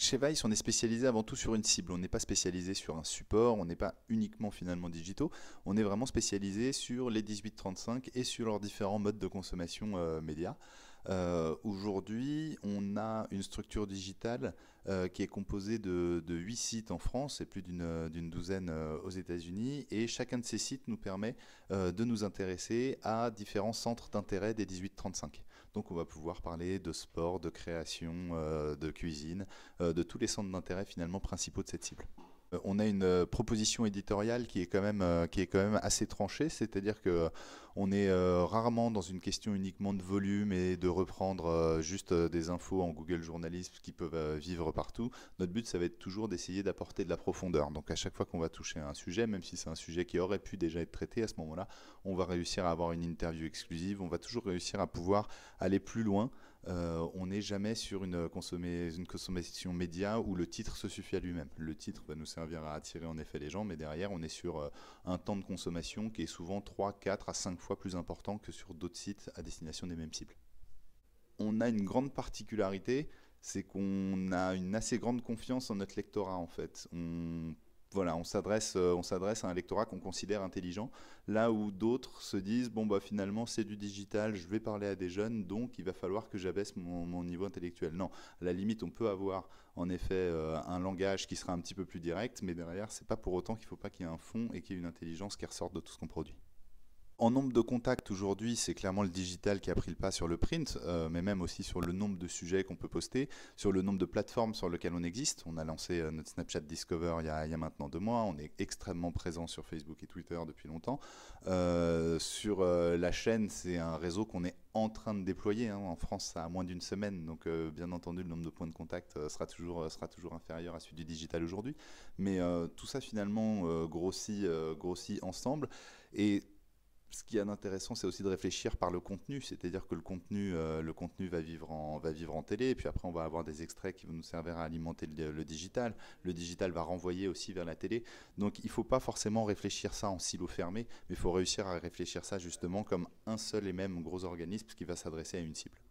Chez Vice, on est spécialisé avant tout sur une cible. On n'est pas spécialisé sur un support, on n'est pas uniquement finalement digitaux. On est vraiment spécialisé sur les 18-35 et sur leurs différents modes de consommation médias. Aujourd'hui, on a une structure digitale qui est composée de 8 sites en France et plus d'une douzaine aux États-Unis. Et chacun de ces sites nous permet de nous intéresser à différents centres d'intérêt des 18-35. Donc on va pouvoir parler de sport, de création, de cuisine, de tous les centres d'intérêt finalement principaux de cette cible. On a une proposition éditoriale qui est quand même assez tranchée, c'est-à-dire que on est rarement dans une question uniquement de volume et de reprendre juste des infos en Google Journalisme qui peuvent vivre partout. Notre but, ça va être toujours d'essayer d'apporter de la profondeur. Donc à chaque fois qu'on va toucher à un sujet, même si c'est un sujet qui aurait pu déjà être traité, à ce moment-là, on va réussir à avoir une interview exclusive, on va toujours réussir à pouvoir aller plus loin. On n'est jamais sur une consommation média où le titre se suffit à lui-même. Le titre va nous servir à attirer en effet les gens, mais derrière on est sur un temps de consommation qui est souvent 3, 4 à 5 fois plus important que sur d'autres sites à destination des mêmes cibles. On a une grande particularité, c'est qu'on a une assez grande confiance en notre lectorat en fait. Voilà, on s'adresse à un lectorat qu'on considère intelligent, là où d'autres se disent bon bah finalement c'est du digital, je vais parler à des jeunes, donc il va falloir que j'abaisse mon niveau intellectuel. Non, à la limite on peut avoir en effet un langage qui sera un petit peu plus direct, mais derrière c'est pas pour autant qu'il ne faut pas qu'il y ait un fond et qu'il y ait une intelligence qui ressorte de tout ce qu'on produit. En nombre de contacts aujourd'hui, c'est clairement le digital qui a pris le pas sur le print, mais même aussi sur le nombre de sujets qu'on peut poster, sur le nombre de plateformes sur lesquelles on existe. On a lancé notre Snapchat Discover il y a maintenant 2 mois. On est extrêmement présent sur Facebook et Twitter depuis longtemps. Sur la chaîne, c'est un réseau qu'on est en train de déployer, hein. En France, ça a moins d'une semaine, donc bien entendu, le nombre de points de contact sera toujours inférieur à celui du digital aujourd'hui. Mais tout ça finalement grossit ensemble. Et ce qui est intéressant, c'est aussi de réfléchir par le contenu, c'est-à-dire que le contenu va vivre en télé, et puis après on va avoir des extraits qui vont nous servir à alimenter le digital. Le digital va renvoyer aussi vers la télé. Donc il ne faut pas forcément réfléchir ça en silo fermé, mais il faut réussir à réfléchir ça justement comme un seul et même gros organisme qui va s'adresser à une cible.